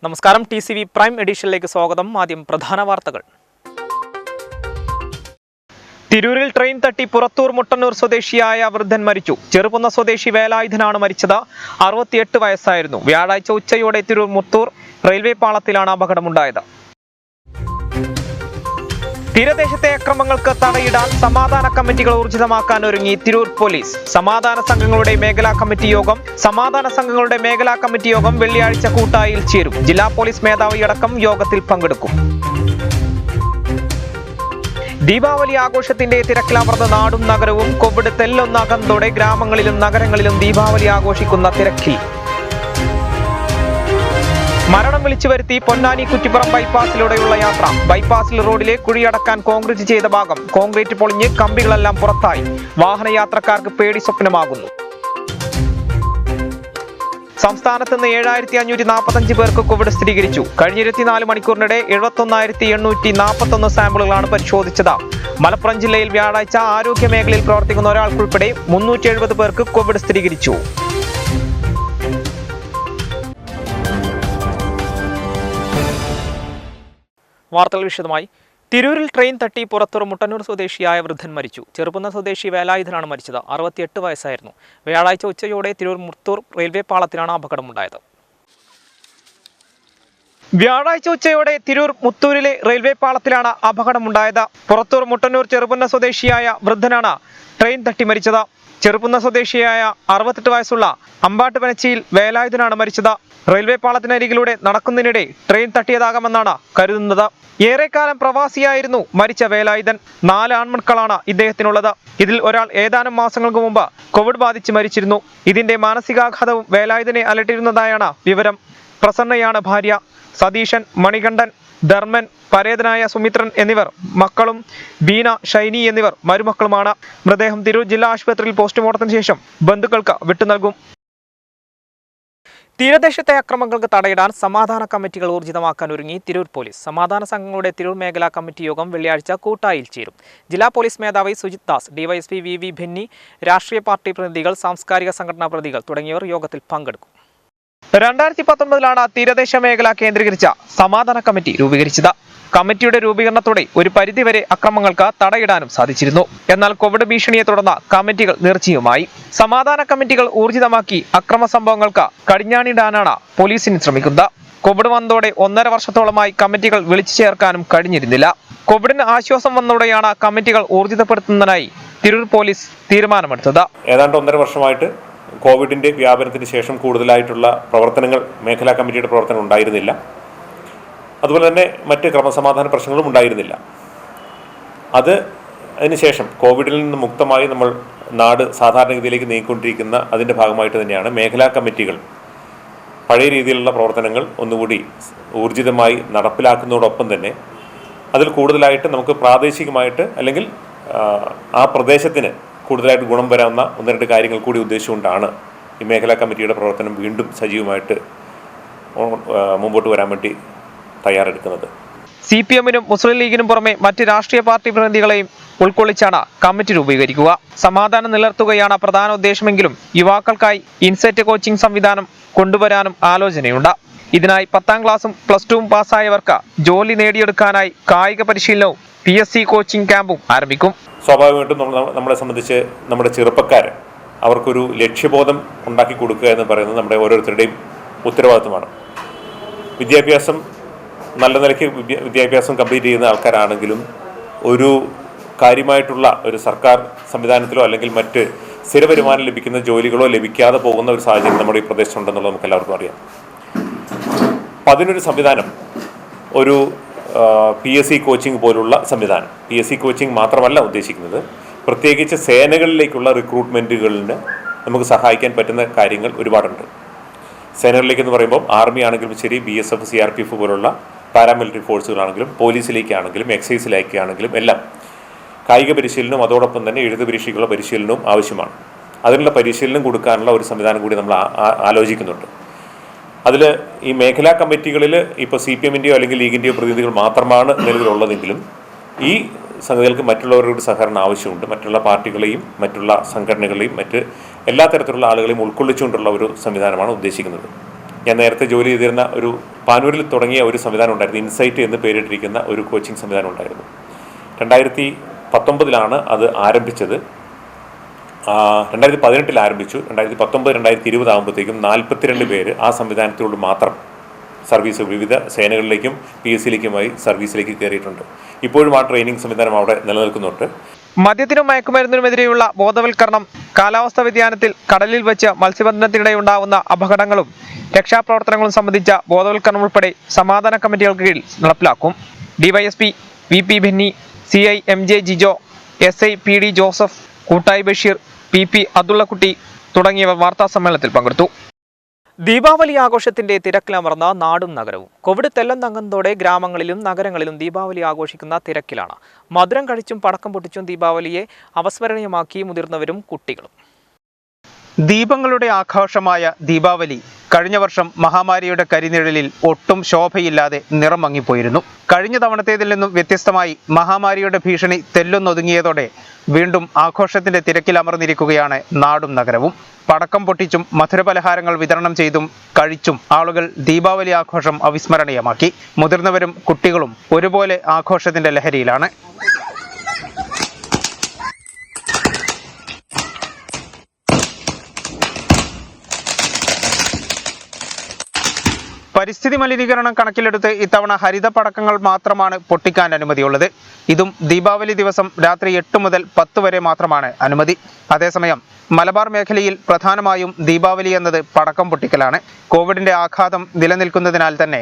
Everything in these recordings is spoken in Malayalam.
നമസ്കാരം. TCV പ്രൈം എഡിഷനിലേക്ക് സ്വാഗതം. ആദ്യം പ്രധാന വാർത്തകൾ. തിരൂരിൽ ട്രെയിൻ തട്ടി പുറത്തൂർ മുട്ടന്നൂർ സ്വദേശിയായ വൃദ്ധൻ മരിച്ചു. ചെറുകുന്ന സ്വദേശി വേലായുധനാണ് മരിച്ചത്. 68 വയസ്സായിരുന്നു. വ്യാഴാഴ്ച ഉച്ചയോടെ തിരൂർ മുത്തൂർ റെയിൽവേ പാളത്തിലാണ് അപകടമുണ്ടായത്. തീരദേശത്തെ അക്രമങ്ങൾക്ക് തടയിടാൻ സമാധാന കമ്മിറ്റികൾ ഊർജിതമാക്കാൻ ഒരുങ്ങി തിരൂർ പോലീസ്. സമാധാന സംഘങ്ങളുടെ മേഖലാ കമ്മിറ്റി യോഗം വെള്ളിയാഴ്ച കൂട്ടായിൽ ചേരും. ജില്ലാ പോലീസ് മേധാവിയടക്കം യോഗത്തിൽ പങ്കെടുക്കും. ദീപാവലി ആഘോഷത്തിന്റെ തിരക്കിലമർന്ന നാടും നഗരവും. കോവിഡ് തെല്ലൊന്നാകുന്നതോടെ ഗ്രാമങ്ങളിലും നഗരങ്ങളിലും ദീപാവലി ആഘോഷിക്കുന്ന തിരക്കിൽ. മരണം വിളിച്ചു വരുത്തി പൊന്നാനി കുറ്റിപ്പുറം ബൈപ്പാസിലൂടെയുള്ള യാത്ര. ബൈപ്പാസിൽ റോഡിലെ കുഴിയടക്കാൻ കോൺക്രീറ്റ് ചെയ്ത ഭാഗം കോൺക്രീറ്റ് പൊളിഞ്ഞ് കമ്പികളെല്ലാം പുറത്തായി. വാഹനയാത്രക്കാർക്ക് പേടി സ്വപ്നമാകുന്നു. സംസ്ഥാനത്ത് നിന്ന് 7545 പേർക്ക് കോവിഡ് സ്ഥിരീകരിച്ചു. കഴിഞ്ഞ 24 മണിക്കൂറിനിടെ 71,841 സാമ്പിളുകളാണ് പരിശോധിച്ചത്. മലപ്പുറം ജില്ലയിൽ വ്യാഴാഴ്ച ആരോഗ്യ മേഖലയിൽ പ്രവർത്തിക്കുന്ന ഒരാൾക്കുൾപ്പെടെ 370 പേർക്ക് കോവിഡ് സ്ഥിരീകരിച്ചു. വാർത്തകൾ വിശദമായി. തിരൂരിൽ ട്രെയിൻ തട്ടി പുറത്തൂർ മുട്ടന്നൂർ സ്വദേശിയായ വൃദ്ധൻ മരിച്ചു. ചെറുകുന്ന സ്വദേശി വേലായുധനാണ് മരിച്ചത്. 68 വയസ്സായിരുന്നു. വ്യാഴാഴ്ച ഉച്ചയോടെ തിരൂർ മുത്തൂർ റെയിൽവേ പാളത്തിലാണ് അപകടമുണ്ടായത്. വ്യാഴാഴ്ച ഉച്ചയോടെ തിരൂർ മുത്തൂരിലെ റെയിൽവേ പാളത്തിലാണ് അപകടമുണ്ടായത്. പുറത്തൂർ മുട്ടന്നൂർ ചെറുകുന്ന സ്വദേശിയായ വൃദ്ധനാണ് ട്രെയിൻ തട്ടി മരിച്ചത്. ചെറുകുന്ന സ്വദേശിയായ 68 വയസ്സുള്ള അമ്പാട്ടുപനച്ചിയിൽ വേലായുധനാണ് മരിച്ചത്. റെയിൽവേ പാളത്തിനരികിലൂടെ നടക്കുന്നതിനിടെ ട്രെയിൻ തട്ടിയതാകാമെന്നാണ് കരുതുന്നത്. ഏറെക്കാലം പ്രവാസിയായിരുന്നു മരിച്ച വേലായുധൻ. 4 ആൺമക്കളാണ് ഇദ്ദേഹത്തിനുള്ളത്. ഇതിൽ ഒരാൾ ഏതാനും മാസങ്ങൾക്ക് മുമ്പ് കോവിഡ് ബാധിച്ച് മരിച്ചിരുന്നു. ഇതിന്റെ മാനസികാഘാതവും വേലായുധനെ അലട്ടിയിരുന്നതായാണ് വിവരം. പ്രസന്നയാണ് ഭാര്യ. സതീശൻ, മണികണ്ഠൻ, ധർമ്മൻ, പരേതനായ സുമിത്രൻ എന്നിവർ മക്കളും ബീന, ഷൈനി എന്നിവർ മരുമക്കളുമാണ്. മൃതദേഹം തിരൂർ ജില്ലാ ആശുപത്രിയിൽ പോസ്റ്റ്മോർട്ടത്തിന് ശേഷം ബന്ധുക്കൾക്ക് വിട്ടുനൽകും. തീരദേശത്തെ അക്രമങ്ങൾക്ക് തടയിടാൻ സമാധാന കമ്മിറ്റികൾ ഊർജിതമാക്കാൻ ഒരുങ്ങി തിരൂർ പോലീസ്. സമാധാന സംഘങ്ങളുടെ തിരൂർ മേഖലാ കമ്മിറ്റി യോഗം വെള്ളിയാഴ്ച കൂട്ടായിൽ ചേരും. ജില്ലാ പോലീസ് മേധാവി സുജിത് ദാസ്, DYSP VV ബെന്നി, രാഷ്ട്രീയ പാർട്ടി പ്രതിനിധികൾ, സാംസ്കാരിക സംഘടനാ പ്രതിനിധികൾ തുടങ്ങിയവർ യോഗത്തിൽ പങ്കെടുക്കും. 2019 തീരദേശ മേഖല കേന്ദ്രീകരിച്ച സമാധാന കമ്മിറ്റി രൂപീകരിച്ചത്. കമ്മിറ്റിയുടെ രൂപീകരണത്തോടെ ഒരു പരിധിവരെ അക്രമങ്ങൾക്ക് തടയിടാനും സാധിച്ചിരുന്നു. എന്നാൽ കോവിഡ് ഭീഷണിയെ തുടർന്ന് കമ്മിറ്റികൾ നിർജ്ജീവമായി. സമാധാന കമ്മിറ്റികൾ ഊർജിതമാക്കി അക്രമ സംഭവങ്ങൾക്ക് കടിഞ്ഞാണിടാനാണ് പോലീസിന് ശ്രമിക്കുന്നത്. കോവിഡ് വന്നതോടെ 1.5 വർഷത്തോളമായി കമ്മിറ്റികൾ വിളിച്ചു ചേർക്കാനും കഴിഞ്ഞിരുന്നില്ല. കോവിഡിന് ആശ്വാസം വന്നതോടെയാണ് കമ്മിറ്റികൾ ഊർജിതപ്പെടുത്തുന്നതിനായി തിരൂർ പോലീസ് തീരുമാനമെടുത്തത്. ഏതാണ്ട് 1.5 വർഷമായിട്ട് കോവിഡിന്റെ വ്യാപനത്തിന് ശേഷം കൂടുതലായിട്ടുള്ള പ്രവർത്തനങ്ങൾ മേഖലാ കമ്മിറ്റിയുടെ പ്രവർത്തനം ഉണ്ടായിരുന്നില്ല. അതുപോലെ തന്നെ മറ്റ് ക്രമസമാധാന പ്രശ്നങ്ങളും ഉണ്ടായിരുന്നില്ല. അതിനുശേഷം കോവിഡിൽ നിന്ന് മുക്തമായി നമ്മൾ നാട് സാധാരണഗതിയിലേക്ക് നീങ്ങിക്കൊണ്ടിരിക്കുന്ന അതിൻ്റെ ഭാഗമായിട്ട് തന്നെയാണ് മേഖലാ കമ്മിറ്റികൾ പഴയ രീതിയിലുള്ള പ്രവർത്തനങ്ങൾ ഒന്നുകൂടി ഊർജിതമായി നടപ്പിലാക്കുന്നതോടൊപ്പം തന്നെ അതിൽ കൂടുതലായിട്ട് നമുക്ക് പ്രാദേശികമായിട്ട് അല്ലെങ്കിൽ ആ പ്രദേശത്തിന് കൂടുതലായിട്ട് ഗുണം വരാവുന്ന 1-2 കാര്യങ്ങൾ കൂടി ഉദ്ദേശിച്ചുകൊണ്ടാണ് ഈ മേഖലാ കമ്മിറ്റിയുടെ പ്രവർത്തനം വീണ്ടും സജീവമായിട്ട് മുമ്പോട്ട് വരാൻ വേണ്ടി തയ്യാറെടുക്കുന്നത്. CPM-നും മുസ്ലിം ലീഗിനും പുറമെ മറ്റ് രാഷ്ട്രീയ പാർട്ടി പ്രതിനിധികളെയും ഉൾക്കൊള്ളിച്ചാണ് കമ്മിറ്റി രൂപീകരിക്കുക. സമാധാനം നിലനിർത്തുകയാണ് പ്രധാന ഉദ്ദേശമെങ്കിലും യുവാക്കൾക്കായി ഇൻസെറ്റ് കോച്ചിംഗ് സംവിധാനം കൊണ്ടുവരാനും ആലോചനയുണ്ട്. ഇതിനായി 10ാം ക്ലാസും +2 പാസ്സായവർക്ക് ജോലി നേടിയെടുക്കാനായി കായിക പരിശീലനവും PSC കോച്ചിംഗ് ക്യാമ്പും ആരംഭിക്കും. സ്വാഭാവികമായിട്ടും നമ്മളെ സംബന്ധിച്ച് നമ്മുടെ ചെറുപ്പക്കാർ അവർക്കൊരു ലക്ഷ്യബോധം ഉണ്ടാക്കി കൊടുക്കുക എന്ന് പറയുന്നത് നമ്മുടെ ഓരോരുത്തരുടെയും ഉത്തരവാദിത്വമാണ്. വിദ്യാഭ്യാസം നല്ല നിലയ്ക്ക് വിദ്യാഭ്യാസം കംപ്ലീറ്റ് ചെയ്യുന്ന ആൾക്കാരാണെങ്കിലും ഒരു കാര്യമായിട്ടുള്ള ഒരു സർക്കാർ സംവിധാനത്തിലോ അല്ലെങ്കിൽ മറ്റ് സ്ഥിര വരുമാനം ലഭിക്കുന്ന ജോലികളോ ലഭിക്കാതെ പോകുന്ന ഒരു സാഹചര്യം നമ്മുടെ ഈ പ്രദേശത്തുണ്ടെന്നുള്ളത് നമുക്ക് എല്ലാവർക്കും അറിയാം. അപ്പം അതിനൊരു സംവിധാനം, ഒരു PSC കോച്ചിങ് പോലുള്ള സംവിധാനം. PSC കോച്ചിങ് മാത്രമല്ല ഉദ്ദേശിക്കുന്നത്, പ്രത്യേകിച്ച് സേനകളിലേക്കുള്ള റിക്രൂട്ട്മെൻറ്റുകളിന് നമുക്ക് സഹായിക്കാൻ പറ്റുന്ന കാര്യങ്ങൾ ഒരുപാടുണ്ട്. സേനകളിലേക്കെന്ന് പറയുമ്പോൾ ആർമി ആണെങ്കിലും ശരി, BSF, CRPF പോലുള്ള പാരാമിലിറ്ററി ഫോഴ്സുകളാണെങ്കിലും പോലീസിലേക്കാണെങ്കിലും എക്സൈസിലേക്കാണെങ്കിലും എല്ലാം കായിക പരിശീലനവും അതോടൊപ്പം തന്നെ എഴുത്ത് പരീക്ഷയ്ക്കുള്ള പരിശീലനവും ആവശ്യമാണ്. അതിനുള്ള പരിശീലനം കൊടുക്കാനുള്ള ഒരു സംവിധാനം കൂടി നമ്മൾ ആലോചിക്കുന്നുണ്ട്. അതിൽ ഈ മേഖലാ കമ്മിറ്റികളിൽ ഇപ്പോൾ CPM-ൻ്റെയോ അല്ലെങ്കിൽ ലീഗിൻ്റെയോ പ്രതിനിധികൾ മാത്രമാണ് നിലവിലുള്ളതെങ്കിലും ഈ സംഗതികൾക്ക് മറ്റുള്ളവരുടെ സഹകരണം ആവശ്യമുണ്ട്. മറ്റുള്ള പാർട്ടികളെയും മറ്റുള്ള സംഘടനകളെയും മറ്റ് എല്ലാ തരത്തിലുള്ള ആളുകളെയും ഉൾക്കൊള്ളിച്ചുകൊണ്ടുള്ള ഒരു സംവിധാനമാണ് ഉദ്ദേശിക്കുന്നത്. ഞാൻ നേരത്തെ ജോലി ചെയ്തിരുന്ന ഒരു പാനൂരിൽ തുടങ്ങിയ ഒരു സംവിധാനം ഉണ്ടായിരുന്നു. ഇൻസൈറ്റ് എന്ന് പേരിട്ടിരിക്കുന്ന ഒരു കോച്ചിങ് സംവിധാനം ഉണ്ടായിരുന്നു. 2019 അത് ആരംഭിച്ചത്. 2018 ആരംഭിച്ചു. 2019-2020 ആകുമ്പോഴത്തേക്കും 42 പേര് ആ സംവിധാനത്തിലൂടെ മാത്രം സർവീസ് വിവിധ സേനകളിലേക്കും PSCയിലേക്കുമായി സർവീസിലേക്ക് കയറിയിട്ടുണ്ട്. ഇപ്പോഴും ആ ട്രെയിനിങ് സംവിധാനം അവിടെ നിലനിൽക്കുന്നുണ്ട്. മദ്യത്തിനും മയക്കുമരുന്നിനുമെതിരെയുള്ള ബോധവൽക്കരണം, കാലാവസ്ഥാ വ്യതിയാനത്തിൽ കടലിൽ വെച്ച് മത്സ്യബന്ധനത്തിനിടെ ഉണ്ടാവുന്ന അപകടങ്ങളും രക്ഷാപ്രവർത്തനങ്ങളും സംബന്ധിച്ച ബോധവൽക്കരണം ഉൾപ്പെടെ സമാധാന കമ്മിറ്റികൾക്ക് കീഴിൽ നടപ്പിലാക്കും. DYSP VP Benny, CI MJ Jijo, SI PD Joseph, കൂട്ടായി ബഷീർ, PP അബ്ദുള്ളക്കുട്ടി തുടങ്ങിയവർ വാർത്താ സമ്മേളനത്തിൽ പങ്കെടുത്തു. ദീപാവലി ആഘോഷത്തിന്റെ തിരക്കിലമർന്ന നാടും നഗരവും. കോവിഡ് തെല്ലന്തങ്ങുന്നതോടെ ഗ്രാമങ്ങളിലും നഗരങ്ങളിലും ദീപാവലി ആഘോഷിക്കുന്ന തിരക്കിലാണ്. മധുരം കഴിച്ചും പടക്കം പൊട്ടിച്ചും ദീപാവലിയെ അവസ്മരണീയമാക്കി മുതിർന്നവരും കുട്ടികളും. ദീപങ്ങളുടെ ആഘോഷമായ ദീപാവലി കഴിഞ്ഞ വർഷം മഹാമാരിയുടെ കരിനിഴലിൽ ഒട്ടും ശോഭയില്ലാതെ നിറം മങ്ങിപ്പോയിരുന്നു. കഴിഞ്ഞ തവണത്തേതിൽ നിന്നും വ്യത്യസ്തമായി മഹാമാരിയുടെ ഭീഷണി തെല്ലൊന്നൊതുങ്ങിയതോടെ വീണ്ടും ആഘോഷത്തിന്റെ തിരക്കിലമർന്നിരിക്കുകയാണ് നാടും നഗരവും. പടക്കം പൊട്ടിച്ചും മധുരപലഹാരങ്ങൾ വിതരണം ചെയ്തും കഴിച്ചും ആളുകൾ ദീപാവലി ആഘോഷം അവിസ്മരണീയമാക്കി. മുതിർന്നവരും കുട്ടികളും ഒരുപോലെ ആഘോഷത്തിന്റെ ലഹരിയിലാണ്. പരിസ്ഥിതി മലിനീകരണം കണക്കിലെടുത്ത് ഇത്തവണ ഹരിത പടക്കങ്ങൾ മാത്രമാണ് പൊട്ടിക്കാൻ അനുമതിയുള്ളത്. ഇതും ദീപാവലി ദിവസം രാത്രി 8 മുതൽ 10 വരെ മാത്രമാണ് അനുമതി. അതേസമയം മലബാർ മേഖലയിൽ പ്രധാനമായും ദീപാവലി എന്നത് പടക്കം പൊട്ടിക്കലാണ്. കോവിഡിന്റെ ആഘാതം നിലനിൽക്കുന്നതിനാൽ തന്നെ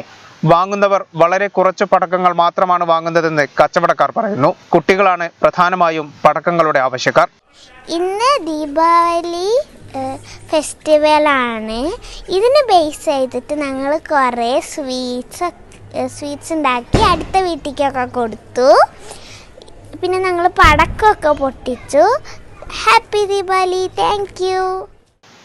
വാങ്ങുന്നവർ വളരെ കുറച്ച് പടക്കങ്ങൾ മാത്രമാണ് വാങ്ങുന്നതെന്ന് കച്ചവടക്കാർ പറയുന്നു. കുട്ടികളാണ് പ്രധാനമായും പടക്കങ്ങളുടെ ആവശ്യക്കാർ. ഇന്ന് ദീപാവലി ഫെസ്റ്റിവലാണ്. ഇതിന് ബേസ് ചെയ്തിട്ട് ഞങ്ങൾ കുറേ സ്വീറ്റ്സ് ഉണ്ടാക്കി അടുത്ത വീട്ടിലേക്കൊക്കെ കൊടുത്തു. പിന്നെ ഞങ്ങൾ പടക്കമൊക്കെ പൊട്ടിച്ചു. Happy Deepavali, thank you.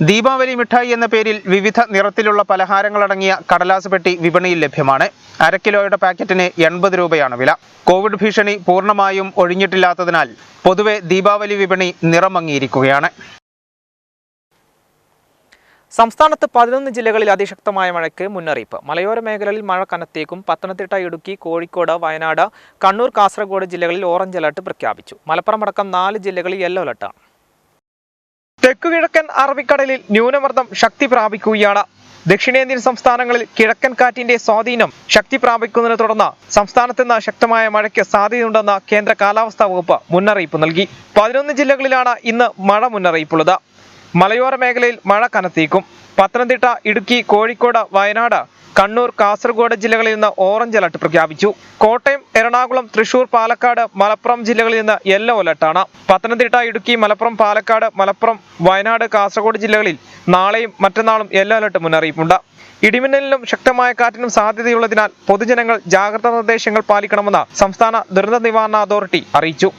Deepavali മിഠായി എന്ന പേരിൽ വിവിധ നിറത്തിലുള്ള പലഹാരങ്ങളടങ്ങിയ കടലാസ് പെട്ടി വിപണിയിൽ ലഭ്യമാണ്. 1/2 കിലോയുടെ പാക്കറ്റിന് 80 രൂപയാണ് വില. കോവിഡ് ഭീഷണി പൂർണ്ണമായും ഒഴിഞ്ഞിട്ടില്ലാത്തതിനാൽ പൊതുവെ ദീപാവലി വിപണി നിറമങ്ങിയിരിക്കുകയാണ്. സംസ്ഥാനത്ത് 11 ജില്ലകളിൽ അതിശക്തമായ മഴയ്ക്ക് മുന്നറിയിപ്പ്. മലയോര മേഖലകളിൽ മഴ കനത്തേക്കും. പത്തനംതിട്ട, ഇടുക്കി, കോഴിക്കോട്, വയനാട്, കണ്ണൂർ, കാസർഗോഡ് ജില്ലകളിൽ ഓറഞ്ച് അലർട്ട് പ്രഖ്യാപിച്ചു. മലപ്പുറം അടക്കം 4 ജില്ലകളിൽ യെല്ലോ അലർട്ടാണ്. തെക്കുകിഴക്കൻ അറബിക്കടലിൽ ന്യൂനമർദ്ദം ശക്തി പ്രാപിക്കുകയാണ്. ദക്ഷിണേന്ത്യൻ സംസ്ഥാനങ്ങളിൽ കിഴക്കൻ കാറ്റിന്റെ സ്വാധീനം ശക്തി പ്രാപിക്കുന്നതിനെ തുടർന്ന് സംസ്ഥാനത്ത് ഇന്ന് ശക്തമായ മഴയ്ക്ക് സാധ്യതയുണ്ടെന്ന് കേന്ദ്ര കാലാവസ്ഥാ വകുപ്പ് മുന്നറിയിപ്പ് നൽകി. 11 ജില്ലകളിലാണ് ഇന്ന് മഴ മുന്നറിയിപ്പുള്ളത്. മലയോര മേഖലയിൽ മഴ കനത്തേക്കും. പത്തനംതിട്ട, ഇടുക്കി, കോഴിക്കോട്, വയനാട്, കണ്ണൂർ, കാസർഗോഡ് ജില്ലകളിൽ നിന്ന് ഓറഞ്ച് അലർട്ട് പ്രഖ്യാപിച്ചു. കോട്ടയം, എറണാകുളം, തൃശൂർ, പാലക്കാട്, മലപ്പുറം ജില്ലകളിൽ നിന്ന് യെല്ലോ അലർട്ടാണ്. പത്തനംതിട്ട, ഇടുക്കി, മലപ്പുറം, പാലക്കാട്, മലപ്പുറം, വയനാട്, കാസർഗോഡ് ജില്ലകളിൽ നാളെയും മറ്റന്നാളും യെല്ലോ അലർട്ട് മുന്നറിയിപ്പുണ്ട്. ഇടിമിന്നലിനും ശക്തമായ കാറ്റിനും സാധ്യതയുള്ളതിനാൽ പൊതുജനങ്ങൾ ജാഗ്രതാ നിർദ്ദേശങ്ങൾ പാലിക്കണമെന്ന് സംസ്ഥാന ദുരന്ത നിവാരണ അതോറിറ്റി അറിയിച്ചു.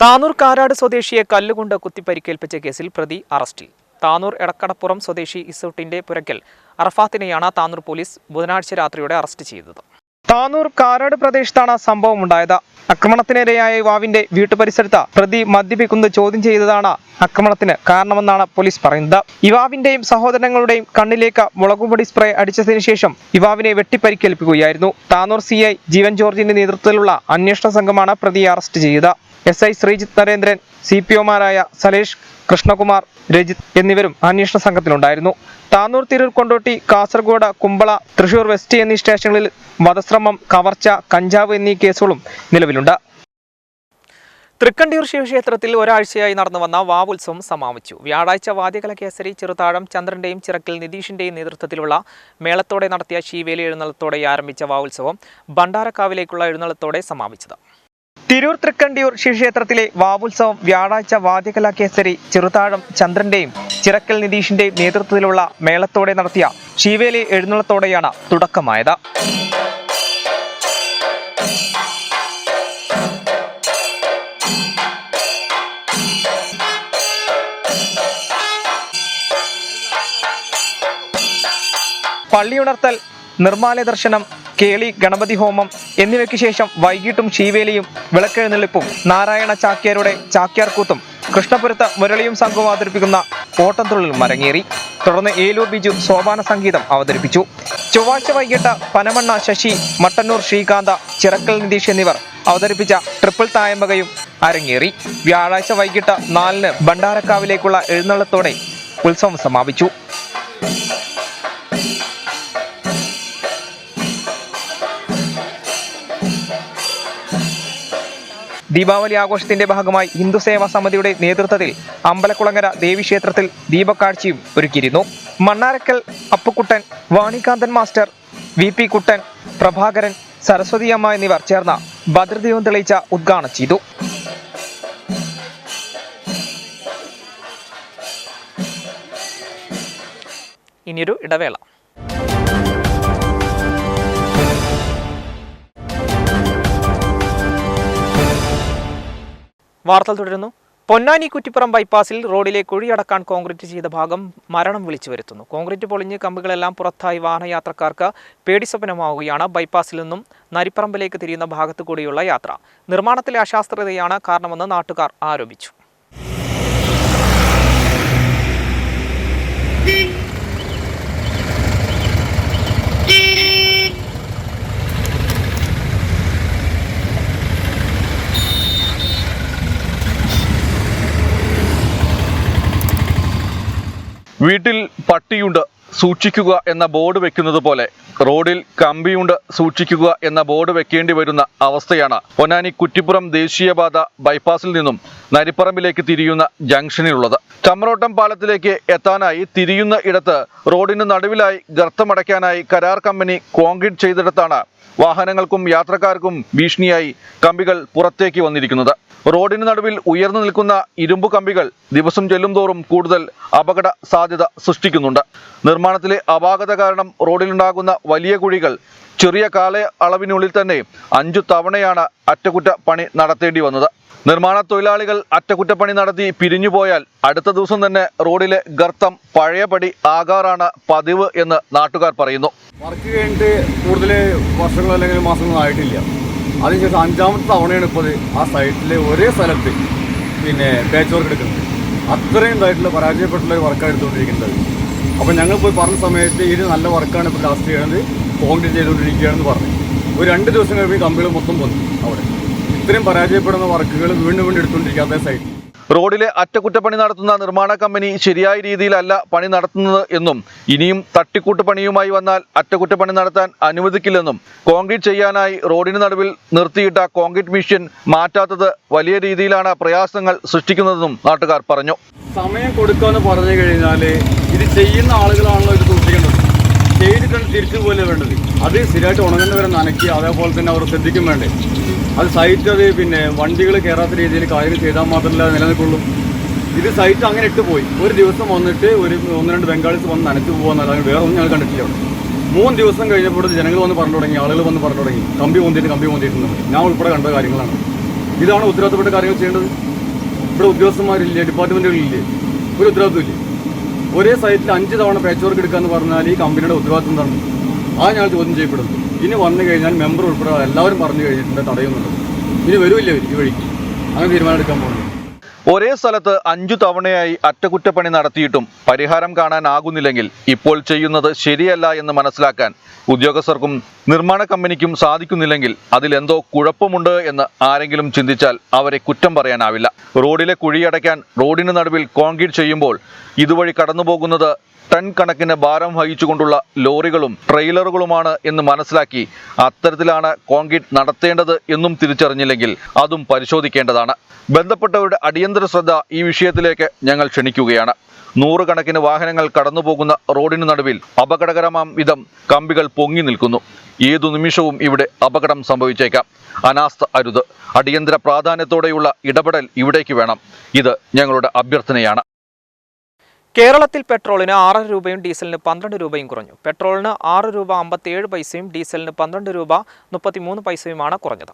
താനൂർ കാരാട് സ്വദേശിയെ കല്ലുകൊണ്ട് കുത്തിപ്പരിക്കേൽപ്പിച്ച കേസിൽ പ്രതി അറസ്റ്റിൽ. താനൂർ എടക്കടപ്പുറം സ്വദേശി ഇസൂട്ടിന്റെ പുരക്കൽ അറഫാത്തിനെയാണ് താനൂർ പോലീസ് ബുധനാഴ്ച രാത്രിയോടെ അറസ്റ്റ് ചെയ്തത്. താനൂർ കാരാട് പ്രദേശത്താണ് സംഭവം ഉണ്ടായത്. ആക്രമണത്തിനിരയായ യുവാവിന്റെ വീട്ടുപരിസരത്ത് പ്രതി മദ്യപിക്കുന്നത് ചോദ്യം ചെയ്തതാണ് ആക്രമണത്തിന് കാരണമെന്നാണ് പോലീസ് പറയുന്നത്. യുവാവിന്റെയും സഹോദരങ്ങളുടെയും കണ്ണിലേക്ക് മുളകുപൊടി സ്പ്രേ അടിച്ചതിനു ശേഷം യുവാവിനെ വെട്ടിപ്പരിക്കേൽപ്പിക്കുകയായിരുന്നു. താനൂർ CI ജീവൻ ജോർജിന്റെ നേതൃത്വത്തിലുള്ള അന്വേഷണ സംഘമാണ് പ്രതിയെ അറസ്റ്റ് ചെയ്തത്. SI ശ്രീജിത്ത് നരേന്ദ്രൻ, CPOമാരായ സലേഷ്, കൃഷ്ണകുമാർ, രജിത് എന്നിവരും അന്വേഷണ സംഘത്തിലുണ്ടായിരുന്നു. താനൂർ, തിരൂർ, കൊണ്ടോട്ടി, കാസർഗോഡ്, കുമ്പള, തൃശൂർ വെസ്റ്റ് എന്നീ സ്റ്റേഷനുകളിൽ വധശ്രമം, കവർച്ച, കഞ്ചാവ് എന്നീ കേസുകളും നിലവിലുണ്ട്. തൃക്കണ്ടിയൂർ ശിവക്ഷേത്രത്തിൽ ഒരാഴ്ചയായി നടന്നുവന്ന വാവുത്സവം സമാപിച്ചു. വ്യാഴാഴ്ച വാദ്യകല കേസരി ചെറുതാഴം ചന്ദ്രന്റെയും ചിറക്കൽ നിതീഷിന്റെയും നേതൃത്വത്തിലുള്ള മേളത്തോടെ നടത്തിയ ശീവേലി എഴുന്നള്ളത്തോടെ ആരംഭിച്ച വാവുത്സവം ഭണ്ഡാരക്കാവിലേക്കുള്ള എഴുന്നള്ളത്തോടെ സമാപിച്ചത്. തിരൂർ തൃക്കണ്ടിയൂർ ശിവക്ഷേത്രത്തിലെ വാവുത്സവം വ്യാഴാഴ്ച വാദ്യകലാ കേസരി ചെറുതാഴം ചന്ദ്രന്റെയും ചിറക്കൽ നിതീഷിന്റെയും നേതൃത്വത്തിലുള്ള മേളത്തോടെ നടത്തിയ ശീവേലി എഴുന്നള്ളത്തോടെയാണ് തുടക്കമായത്. പള്ളിയുണർത്തൽ, നിർമ്മാല്യ ദർശനം, കേളി, ഗണപതി ഹോമം എന്നിവയ്ക്ക് ശേഷം വൈകിട്ടും ശീവേലിയും വിളക്കെഴുന്നള്ളിപ്പും നാരായണ ചാക്യാരുടെ ചാക്യാർകൂത്തും കൃഷ്ണപുരത്ത് മുരളിയും സംഘവും അവതരിപ്പിക്കുന്ന ഓട്ടംതുള്ളിലും അരങ്ങേറി. തുടർന്ന് ഏലൂർ ബിജു സോപാന സംഗീതം അവതരിപ്പിച്ചു. ചൊവ്വാഴ്ച വൈകിട്ട് പനമണ്ണ ശശി, മട്ടന്നൂർ ശ്രീകാന്ത, ചിറക്കൽ നിതീഷ് എന്നിവർ അവതരിപ്പിച്ച ട്രിപ്പിൾ തായമ്പകയും അരങ്ങേറി. വ്യാഴാഴ്ച വൈകിട്ട് 4-ന് ഭണ്ഡാരക്കാവിലേക്കുള്ള എഴുന്നള്ളത്തോടെ ഉത്സവം സമാപിച്ചു. ദീപാവലി ആഘോഷത്തിന്റെ ഭാഗമായി ഹിന്ദുസേവാ സമിതിയുടെ നേതൃത്വത്തിൽ അമ്പലക്കുളങ്ങര ദേവീക്ഷേത്രത്തിൽ ദീപക്കാഴ്ചയും ഒരുക്കിയിരുന്നു. മണ്ണാരക്കൽ അപ്പുക്കുട്ടൻ, വാണികാന്തൻ മാസ്റ്റർ, VP കുട്ടൻ, പ്രഭാകരൻ, സരസ്വതിയമ്മ എന്നിവർ ചേർന്ന ഭദ്രദീപം തെളിയിച്ച ഉദ്ഘാടനം ചെയ്തു. ഇനിയൊരു ഇടവേള. വാർത്തകൾ തുടരുന്നു. പൊന്നാനി കുറ്റിപ്പുറം ബൈപ്പാസിൽ റോഡിലെ കുഴിയടക്കാൻ കോൺക്രീറ്റ് ചെയ്ത ഭാഗം മരണം വിളിച്ചു വരുത്തുന്നു. കോൺക്രീറ്റ് പൊളിഞ്ഞ് കമ്പികളെല്ലാം പുറത്തായി വാഹനയാത്രക്കാർക്ക് പേടിസ്വപ്നമാവുകയാണ്. ബൈപ്പാസിൽ നിന്നും നരിപ്പറമ്പിലേക്ക് തിരിയുന്ന ഭാഗത്തു കൂടിയുള്ള യാത്ര നിർമ്മാണത്തിലെ അശാസ്ത്രീയതയാണ് കാരണമെന്ന് നാട്ടുകാർ ആരോപിച്ചു. വീട്ടിൽ പട്ടിയുണ്ട് സൂക്ഷിക്കുക എന്ന ബോർഡ് വെക്കുന്നത് പോലെ റോഡിൽ കമ്പിയുണ്ട് സൂക്ഷിക്കുക എന്ന ബോർഡ് വെക്കേണ്ടി വരുന്ന അവസ്ഥയാണ് പൊന്നാനി കുറ്റിപ്പുറം ദേശീയപാത ബൈപ്പാസിൽ നിന്നും നരിപ്പറമ്പിലേക്ക് തിരിയുന്ന ജംഗ്ഷനിലുള്ളത്. ചമ്രോട്ടം പാലത്തിലേക്ക് എത്താനായി തിരിയുന്ന ഇടത്ത് റോഡിന് നടുവിലായി ഗർത്തമടയ്ക്കാനായി കരാർ കമ്പനി കോൺക്രീറ്റ് ചെയ്തിടത്താണ് വാഹനങ്ങൾക്കും യാത്രക്കാർക്കും ഭീഷണിയായി കമ്പികൾ പുറത്തേക്ക് വന്നിരിക്കുന്നത്. റോഡിന് നടുവിൽ ഉയർന്നു നിൽക്കുന്ന ഇരുമ്പു കമ്പികൾ ദിവസം ചെല്ലുംതോറും കൂടുതൽ അപകട സാധ്യത സൃഷ്ടിക്കുന്നുണ്ട്. നിർമ്മാണത്തിലെ അപാകത കാരണം റോഡിലുണ്ടാകുന്ന വലിയ കുഴികൾ ചെറിയ കാലയളവിനുള്ളിൽ തന്നെ 5 തവണയാണ് അറ്റകുറ്റപ്പണി നടത്തേണ്ടി വന്നത്. നിർമ്മാണ തൊഴിലാളികൾ അറ്റകുറ്റപ്പണി നടത്തി പിരിഞ്ഞുപോയാൽ അടുത്ത ദിവസം തന്നെ റോഡിലെ ഗർത്തം പഴയപടി ആകാറാണ് പതിവ് എന്ന് നാട്ടുകാർ പറയുന്നു. വർക്ക് കഴിഞ്ഞിട്ട് കൂടുതൽ വർഷങ്ങളോ അല്ലെങ്കിൽ മാസങ്ങളോ ആയിട്ടില്ല. അതിനുശേഷം 5ാമത്തെ തവണയാണ് ഇപ്പോൾ ആ സൈറ്റിലെ ഒരേ സ്ഥലത്ത് പാച്ച് വർക്ക് എടുക്കുന്നത്. അത്രയും ഇതായിട്ടുള്ള പരാജയപ്പെട്ടുള്ള ഒരു വർക്കാണ് എടുത്തുകൊണ്ടിരിക്കുന്നത്. അപ്പോൾ ഞങ്ങൾ പോയി പറഞ്ഞ സമയത്ത് ഇത് നല്ല വർക്കാണ് ഇപ്പോൾ ലാസ്റ്റ് ചെയ്യുന്നത്, കോൺക്രീറ്റ് ചെയ്തുകൊണ്ടിരിക്കുകയാണെന്ന് പറഞ്ഞു. ഒരു 2 ദിവസം കഴിയുമ്പോൾ കമ്പികൾ മൊത്തം വന്നു. അവിടെ ഇത്രയും പരാജയപ്പെടുന്ന വർക്കുകൾ വീണ്ടും എടുത്തുകൊണ്ടിരിക്കാത്ത സൈറ്റ്. റോഡിലെ അറ്റകുറ്റപ്പണി നടത്തുന്ന നിർമ്മാണ കമ്പനി ശരിയായ രീതിയിലല്ല പണി നടത്തുന്നത് എന്നും ഇനിയും തട്ടിക്കൂട്ട് പണിയുമായി വന്നാൽ അറ്റകുറ്റപ്പണി നടത്താൻ അനുവദിക്കില്ലെന്നും കോൺക്രീറ്റ് ചെയ്യാനായി റോഡിന് നടുവിൽ നിർത്തിയിട്ട കോൺക്രീറ്റ് മെഷീൻ മാറ്റാത്തത് വലിയ രീതിയിലാണ് പ്രയാസങ്ങൾ സൃഷ്ടിക്കുന്നതെന്നും നാട്ടുകാർ പറഞ്ഞു. സമയം കൊടുക്കാമെന്ന് പറഞ്ഞു കഴിഞ്ഞാൽ ഇത് ചെയ്യുന്ന ആളുകളാണല്ലോ ഇത് സൂക്ഷിക്കേണ്ടത്. ചെയ്തിട്ടാണ് തിരിച്ചു പോലെ വേണ്ടത്. അത് സ്ഥിരമായിട്ട് ഉണങ്ങുന്നവരെ നനയ്ക്കുക, അതേപോലെ തന്നെ അവർ ശ്രദ്ധിക്കും വേണ്ടേ. അത് സൈറ്റ് അത് വണ്ടികൾ കയറാത്ത രീതിയിൽ കാര്യങ്ങൾ ചെയ്താൽ മാത്രമല്ല നിലനിൽക്കുള്ളൂ. ഇത് സൈറ്റ് അങ്ങനെ ഇട്ട് പോയി. ഒരു ദിവസം വന്നിട്ട് ഒരു 1-2 ബംഗാളീസ് വന്ന് നനച്ചു പോകുന്നതാണ്. വേറെ ഒന്നും ഞങ്ങൾ കണ്ടിട്ടില്ല. അവിടെ 3 ദിവസം കഴിഞ്ഞപ്പോൾ ജനങ്ങൾ വന്ന് പറഞ്ഞു തുടങ്ങി, ആളുകൾ വന്ന് പറഞ്ഞു തുടങ്ങി കമ്പി പൊന്തിയിട്ടുണ്ട്. ഞാൻ ഉൾപ്പെടെ കണ്ട കാര്യങ്ങളാണ്. ഇതാണ് ഉത്തരവാദിത്തപ്പെട്ട കാര്യങ്ങൾ ചെയ്യേണ്ടത്. ഇവിടെ ഉദ്യോഗസ്ഥന്മാരില്ലേ, ഡിപ്പാർട്ട്മെൻറ്റുകളില്ലേ, ഒരു ഉത്തരവാദിത്വമില്ലേ. ഒരേ സൈറ്റിൽ 5 തവണ പാച്ച് വർക്ക് എടുക്കാമെന്ന് പറഞ്ഞാൽ ഈ കമ്പനിയുടെ ഉത്തരവാദിത്വം എന്താണ്? അത് ഞങ്ങൾ ചോദ്യം ചെയ്യപ്പെടുന്നു. ഇനി വന്നു കഴിഞ്ഞാൽ മെമ്പർ ഉൾപ്പെടെ എല്ലാവരും പറഞ്ഞു കഴിഞ്ഞിട്ടുണ്ട് തടയുന്നുണ്ട്. ഇനി വരുമില്ല ഈ വഴിക്ക്. അങ്ങനെ തീരുമാനം എടുക്കാൻ പോകുന്നു. ഒരേ സ്ഥലത്ത് 5 തവണയായി അറ്റകുറ്റപ്പണി നടത്തിയിട്ടും പരിഹാരം കാണാനാകുന്നില്ലെങ്കിൽ ഇപ്പോൾ ചെയ്യുന്നത് ശരിയല്ല എന്ന് മനസ്സിലാക്കാൻ ഉദ്യോഗസ്ഥർക്കും നിർമ്മാണ കമ്പനിക്കും സാധിക്കുന്നില്ലെങ്കിൽ അതിലെന്തോ കുഴപ്പമുണ്ട് എന്ന് ആരെങ്കിലും ചിന്തിച്ചാൽ അവരെ കുറ്റം പറയാനാവില്ല. റോഡിലെ കുഴിയടയ്ക്കാൻ റോഡിന് നടുവിൽ കോൺക്രീറ്റ് ചെയ്യുമ്പോൾ ഇതുവഴി കടന്നുപോകുന്നത് ടൺ കണക്കിന് ഭാരം വഹിച്ചുകൊണ്ടുള്ള ലോറികളും ട്രെയിലറുകളുമാണ് എന്ന് മനസ്സിലാക്കി അത്തരത്തിലാണ് കോൺക്രീറ്റ് നടത്തേണ്ടത് എന്നും തിരിച്ചറിഞ്ഞില്ലെങ്കിൽ അതും പരിശോധിക്കേണ്ടതാണ്. ബന്ധപ്പെട്ടവരുടെ അടിയന്തര ശ്രദ്ധ ഈ വിഷയത്തിലേക്ക് ഞങ്ങൾ ക്ഷണിക്കുകയാണ്. 100 കണക്കിന് വാഹനങ്ങൾ കടന്നുപോകുന്ന റോഡിന് നടുവിൽ അപകടകരമാം വിധം കമ്പികൾ പൊങ്ങി നിൽക്കുന്നു. ഏതു നിമിഷവും ഇവിടെ അപകടം സംഭവിച്ചേക്കാം. അനാസ്ഥ അരുത്. അടിയന്തര പ്രാധാന്യത്തോടെയുള്ള ഇടപെടൽ ഇവിടേക്ക് വേണം. ഇത് ഞങ്ങളുടെ അഭ്യർത്ഥനയാണ്. കേരളത്തിൽ പെട്രോളിന് 6 രൂപയും ഡീസലിന് 12 രൂപയും കുറഞ്ഞു. പെട്രോളിന് 6 രൂപ 57 പൈസയും ഡീസലിന് 12 രൂപ 33 പൈസയുമാണ് കുറഞ്ഞത്.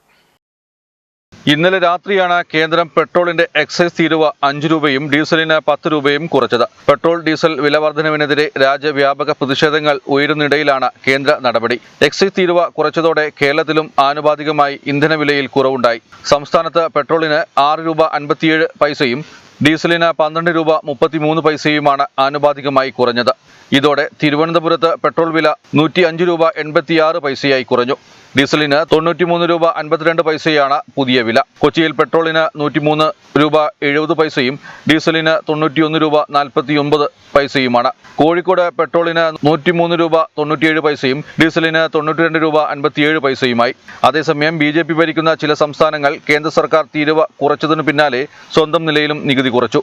ഇന്നലെ രാത്രിയാണ് കേന്ദ്രം പെട്രോളിന്റെ എക്സൈസ് തീരുവ 5 രൂപയും ഡീസലിന് 10 രൂപയും കുറച്ചത്. പെട്രോൾ ഡീസൽ വില വർധനവിനെതിരെ രാജ്യവ്യാപക പ്രതിഷേധങ്ങൾ ഉയരുന്നിടയിലാണ് കേന്ദ്ര നടപടി. എക്സൈസ് തീരുവ കുറച്ചതോടെ കേരളത്തിലും ആനുപാതികമായി ഇന്ധനവിലയിൽ കുറവുണ്ടായി. സംസ്ഥാനത്ത് പെട്രോളിന് 6 രൂപ 57 പൈസയും ഡീസലിന് 12 രൂപ 33 പൈസയുമാണ് ആനുപാതികമായി കുറഞ്ഞത്. ഇതോടെ തിരുവനന്തപുരത്ത് പെട്രോൾ വില 105 രൂപ 86 പൈസയായി കുറഞ്ഞു. ഡീസലിന് 93 രൂപ 52 പൈസയാണ് പുതിയ വില. കൊച്ചിയിൽ പെട്രോളിന് 103 രൂപ 70 പൈസയും ഡീസലിന് 91 രൂപ 49 പൈസയുമാണ്. കോഴിക്കോട് പെട്രോളിന് 103 രൂപ 97 പൈസയും ഡീസലിന് 92 രൂപ 57 പൈസയുമായി. അതേസമയം BJP ഭരിക്കുന്ന ചില സംസ്ഥാനങ്ങൾ കേന്ദ്ര സർക്കാർ തീരുവ കുറച്ചതിനു പിന്നാലെ സ്വന്തം നിലയിലും നികുതി കുറച്ചു.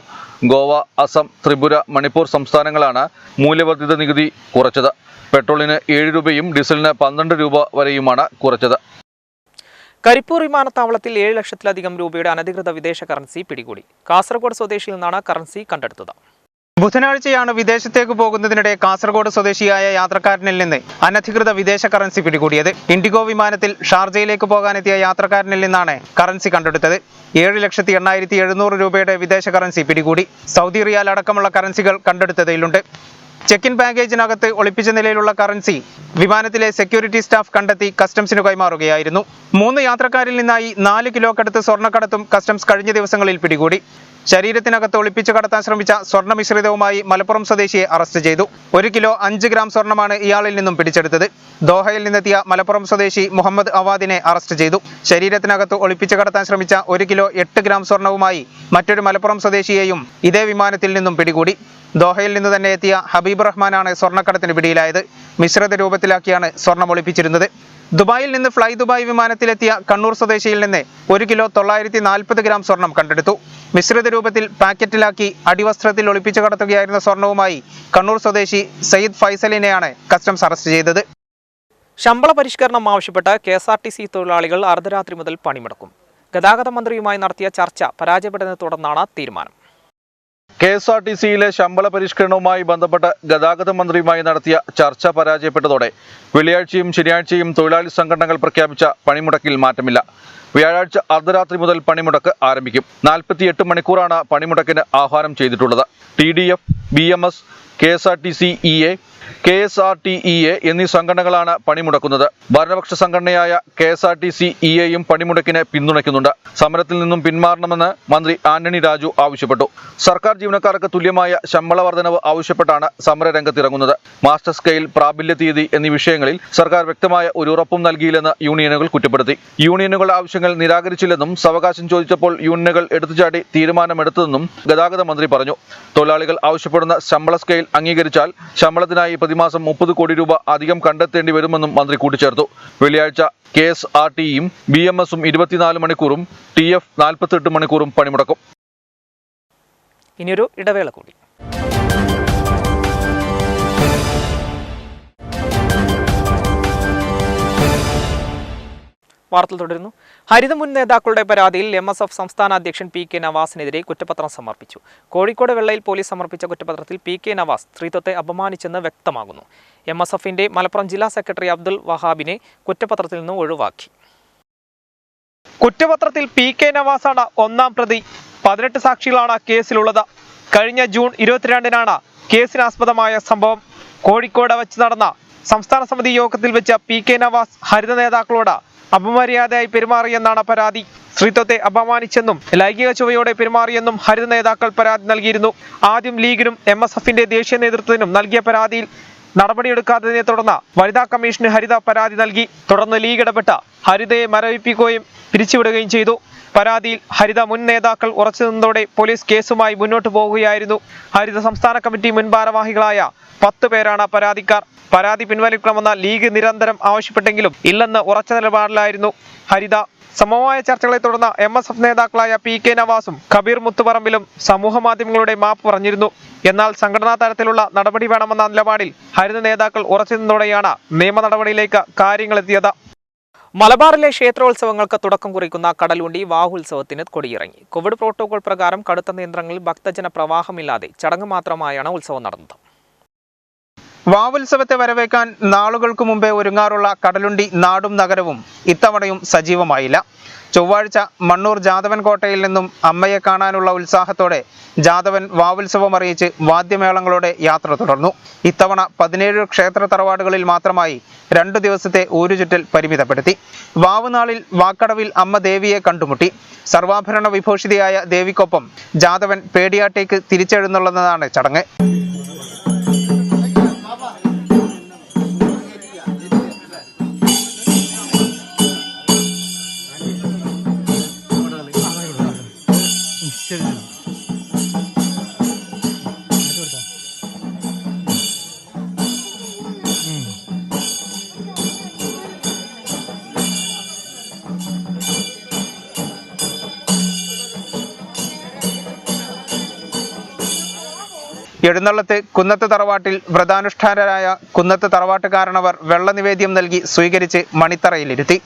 ഗോവ, അസം, ത്രിപുര, മണിപ്പൂർ സംസ്ഥാനങ്ങളാണ് മൂല്യവർദ്ധിത നികുതി കുറച്ചത്. പെട്രോളിന് 7 രൂപയും ഡീസലിന് 12 രൂപ വരെയുമാണ് കുറച്ചത്. കരിപ്പൂർ വിമാനത്താവളത്തിൽ 7 ലക്ഷത്തിലധികം രൂപയുടെ അനധികൃത വിദേശ കറൻസി പിടികൂടി. കാസർഗോഡ് സ്വദേശിയിൽ നിന്നാണ് കറൻസി കണ്ടെടുത്തത്. ബുധനാഴ്ചയാണ് വിദേശത്തേക്ക് പോകുന്നതിനിടെ കാസർഗോഡ് സ്വദേശിയായ യാത്രക്കാരനിൽ നിന്ന് അനധികൃത വിദേശ കറൻസി പിടികൂടിയത്. ഇൻഡിഗോ വിമാനത്തിൽ ഷാർജയിലേക്ക് പോകാനെത്തിയ യാത്രക്കാരനിൽ നിന്നാണ് കറൻസി കണ്ടെടുത്തത്. 7,80,700 രൂപയുടെ വിദേശ കറൻസി പിടികൂടി. സൗദി റിയാൽ അടക്കമുള്ള കറൻസികൾ കണ്ടെടുത്തതിലുണ്ട്. ചെക്ക് ഇൻ ബാഗേജിനകത്ത് ഒളിപ്പിച്ച നിലയിലുള്ള കറൻസി വിമാനത്തിലെ സെക്യൂരിറ്റി സ്റ്റാഫ് കണ്ടെത്തി കസ്റ്റംസിന് കൈമാറുകയായിരുന്നു. 3 യാത്രക്കാരിൽ നിന്നായി 4 കിലോക്കടുത്ത് സ്വർണ്ണക്കടത്തും കസ്റ്റംസ് കഴിഞ്ഞ ദിവസങ്ങളിൽ പിടികൂടി. ശരീരത്തിനകത്ത് ഒളിപ്പിച്ചു കടത്താൻ ശ്രമിച്ച സ്വർണ്ണ മിശ്രിതവുമായി മലപ്പുറം സ്വദേശിയെ അറസ്റ്റ് ചെയ്തു. 1 കിലോ 5 ഗ്രാം സ്വർണ്ണമാണ് ഇയാളിൽ നിന്നും പിടിച്ചെടുത്തത്. ദോഹയിൽ നിന്നെത്തിയ മലപ്പുറം സ്വദേശി മുഹമ്മദ് അവാദിനെ അറസ്റ്റ് ചെയ്തു. ശരീരത്തിനകത്ത് ഒളിപ്പിച്ചു കടത്താൻ ശ്രമിച്ച 1 കിലോ 8 ഗ്രാം സ്വർണ്ണവുമായി മറ്റൊരു മലപ്പുറം സ്വദേശിയെയും ഇതേ വിമാനത്തിൽ നിന്നും പിടികൂടി. ദോഹയിൽ നിന്ന് തന്നെ എത്തിയ ഹബീബ് റഹ്മാനാണ് സ്വർണ്ണക്കടത്തിന് പിടിയിലായത്. മിശ്രിത രൂപത്തിലാക്കിയാണ് സ്വർണം ഒളിപ്പിച്ചിരുന്നത്. ദുബായിൽ നിന്ന് ഫ്ലൈ ദുബായ് വിമാനത്തിലെത്തിയ കണ്ണൂർ സ്വദേശിയിൽ നിന്ന് 1 കിലോ 940 ഗ്രാം സ്വർണം കണ്ടെടുത്തു. മിശ്രിത രൂപത്തിൽ പാക്കറ്റിലാക്കി അടിവസ്ത്രത്തിൽ ഒളിപ്പിച്ചു കടത്തുകയായിരുന്ന സ്വർണവുമായി കണ്ണൂർ സ്വദേശി സയ്യിദ് ഫൈസലിനെയാണ് കസ്റ്റംസ് അറസ്റ്റ് ചെയ്തത്. ശമ്പള പരിഷ്കരണം ആവശ്യപ്പെട്ട് KSRTC തൊഴിലാളികൾ അർദ്ധരാത്രി മുതൽ പണിമുടക്കും. ഗതാഗത മന്ത്രിയുമായി നടത്തിയ ചർച്ച പരാജയപ്പെട്ടതിനെ തുടർന്നാണ് തീരുമാനം. KSRTCയിലെ ശമ്പള പരിഷ്കരണവുമായി ബന്ധപ്പെട്ട് ഗതാഗത മന്ത്രിയുമായി നടത്തിയ ചർച്ച പരാജയപ്പെട്ടതോടെ വെള്ളിയാഴ്ചയും ശനിയാഴ്ചയും തൊഴിലാളി സംഘടനകൾ പ്രഖ്യാപിച്ച പണിമുടക്കിൽ മാറ്റമില്ല. വ്യാഴാഴ്ച അർദ്ധരാത്രി മുതൽ പണിമുടക്ക് ആരംഭിക്കും. 48 മണിക്കൂറാണ് പണിമുടക്കിന് ആഹ്വാനം ചെയ്തിട്ടുള്ളത്. TDF, BMS, KSRTCEA, KSRTEA എന്നീ സംഘടനകളാണ് പണിമുടക്കുന്നത്. ഭരണപക്ഷ സംഘടനയായ KSRTCEAയും പണിമുടക്കിനെ പിന്തുണയ്ക്കുന്നുണ്ട്. സമരത്തിൽ നിന്നും പിന്മാറണമെന്ന് മന്ത്രി ആന്റണി രാജു ആവശ്യപ്പെട്ടു. സർക്കാർ ജീവനക്കാർക്ക് തുല്യമായ ശമ്പള വർധനവ് ആവശ്യപ്പെട്ടാണ് സമരരംഗത്തിറങ്ങുന്നത്. മാസ്റ്റർ സ്കെയിൽ, പ്രാബല്യ തീയതി എന്നീ വിഷയങ്ങളിൽ സർക്കാർ വ്യക്തമായ ഒരു ഉറപ്പും നൽകിയില്ലെന്ന് യൂണിയനുകൾ കുറ്റപ്പെടുത്തി. യൂണിയനുകളുടെ ആവശ്യങ്ങൾ നിരാകരിച്ചില്ലെന്നും സാവകാശം ചോദിച്ചപ്പോൾ യൂണിയനുകൾ എടുത്തുചാടി തീരുമാനമെടുത്തതെന്നും ഗതാഗത മന്ത്രി പറഞ്ഞു. തൊഴിലാളികൾ ആവശ്യപ്പെടുന്ന ശമ്പള സ്കെയിൽ അംഗീകരിച്ചാൽ ശമ്പളത്തിനായി പ്രതിമാസം 30 കോടി രൂപ അധികം കണ്ടെത്തേണ്ടി വരുമെന്നും മന്ത്രി കൂട്ടിച്ചേർത്തു. വെള്ളിയാഴ്ച KSRTയും BMSഉം 24 മണിക്കൂറും TF 48 മണിക്കൂറും പണിമുടക്കും. ഇനിയൊരു ഇടവേള കൂടി. വാർത്തകൾ തുടരുന്നു. ഹരിത മുൻ നേതാക്കളുടെ പരാതിയിൽ MSF സംസ്ഥാന അധ്യക്ഷൻ PK നവാസിനെതിരെ കുറ്റപത്രം സമർപ്പിച്ചു. കോഴിക്കോട് വെള്ളയിൽ പോലീസ് സമർപ്പിച്ച കുറ്റപത്രത്തിൽ PK നവാസ് സ്ത്രീത്വത്തെ അപമാനിച്ചെന്ന് വ്യക്തമാകുന്നു. MSFന്റെ മലപ്പുറം ജില്ലാ സെക്രട്ടറി അബ്ദുൽ വഹാബിനെ കുറ്റപത്രത്തിൽ നിന്ന് ഒഴിവാക്കി. കുറ്റപത്രത്തിൽ PK നവാസാണ് ഒന്നാം പ്രതി. 18 സാക്ഷികളാണ് കേസിലുള്ളത്. കഴിഞ്ഞ ജൂൺ 22-നാണ് കേസിനാസ്പദമായ സംഭവം. കോഴിക്കോട് വെച്ച് നടന്ന സംസ്ഥാന സമിതി യോഗത്തിൽ വെച്ച് PK നവാസ് ഹരിത നേതാക്കളോട് അപമര്യാദയായി പെരുമാറിയെന്നാണ് പരാതി. സ്ത്രീത്വത്തെ അപമാനിച്ചെന്നും ലൈംഗിക ചുവയോടെ പെരുമാറിയെന്നും ഹരിത നേതാക്കൾ പരാതി നൽകിയിരുന്നു. ആദ്യം ലീഗിനും MSFന്റെ ദേശീയ നേതൃത്വത്തിനും നൽകിയ പരാതിയിൽ നടപടിയെടുക്കാത്തതിനെ തുടർന്ന് വനിതാ കമ്മീഷന് ഹരിത പരാതി നൽകി. തുടർന്ന് ലീഗ് ഇടപെട്ട ഹരിതയെ മരവിപ്പിക്കുകയും പിരിച്ചുവിടുകയും ചെയ്തു. പരാതിയിൽ ഹരിത മുൻ നേതാക്കൾ ഉറച്ചു നിന്നതോടെ പോലീസ് കേസുമായി മുന്നോട്ട് പോവുകയായിരുന്നു. ഹരിത സംസ്ഥാന കമ്മിറ്റി മുൻ ഭാരവാഹികളായ 10 പേരാണ് പരാതിക്കാർ. പരാതി പിൻവലിക്കണമെന്ന് ലീഗ് നിരന്തരം ആവശ്യപ്പെട്ടെങ്കിലും ഇല്ലെന്ന് ഉറച്ച നിലപാടിലായിരുന്നു ഹരിത. സമവായ ചർച്ചകളെ തുടർന്ന് MSF നേതാക്കളായ PK നവാസും കബീർ മുത്തുപറമ്പിലും സമൂഹ മാധ്യമങ്ങളുടെ മാപ്പ് പറഞ്ഞിരുന്നു. എന്നാൽ സംഘടനാ തലത്തിലുള്ള നടപടി വേണമെന്ന നിലപാടിൽ ഹരിത നേതാക്കൾ ഉറച്ചു നിന്നതോടെയാണ് നിയമ നടപടിയിലേക്ക് കാര്യങ്ങളെത്തിയത്. മലബാറിലെ ക്ഷേത്രോത്സവങ്ങൾക്ക് തുടക്കം കുറിക്കുന്ന കടലുണ്ടി വാഹുത്സവത്തിന് കൊടിയിറങ്ങി. കോവിഡ് പ്രോട്ടോകോൾ പ്രകാരം കടുത്ത നിയന്ത്രണങ്ങളിൽ ഭക്തജന പ്രവാഹമില്ലാതെ ചടങ്ങ് മാത്രമായാണ് ഉത്സവം നടന്നത്. വാവുത്സവത്തെ വരവേക്കാൻ നാളുകൾക്ക് മുമ്പേ ഒരുങ്ങാറുള്ള കടലുണ്ടി നാടും നഗരവും ഇത്തവണയും സജീവമായില്ല. ചൊവ്വാഴ്ച മണ്ണൂർ ജാതവൻ കോട്ടയിൽ നിന്നും അമ്മയെ കാണാനുള്ള ഉത്സാഹത്തോടെ ജാതവൻ വാവുത്സവം അറിയിച്ച് വാദ്യമേളങ്ങളോടെ യാത്ര തുടർന്നു. ഇത്തവണ 17 ക്ഷേത്ര തറവാടുകളിൽ മാത്രമായി 2 ദിവസത്തെ ഊരുചുറ്റൽ പരിമിതപ്പെടുത്തി. വാവുനാളിൽ വാക്കടവിൽ അമ്മ ദേവിയെ കണ്ടുമുട്ടി. സർവാഭരണ വിഭൂഷിതയായ ദേവിക്കൊപ്പം ജാതവൻ പേടിയാട്ടേക്ക് തിരിച്ചെഴുന്നള്ളുന്നതാണ് ചടങ്ങ്. എഴുന്നള്ളത്ത് കുന്നത്ത് തറവാട്ടിൽ വ്രതാനുഷ്ഠാനരായ കുന്നത്ത് തറവാട്ടുകാരണവർ വെള്ളനിവേദ്യം നൽകി സ്വീകരിച്ച് മണിത്തറയിലിരുത്തി.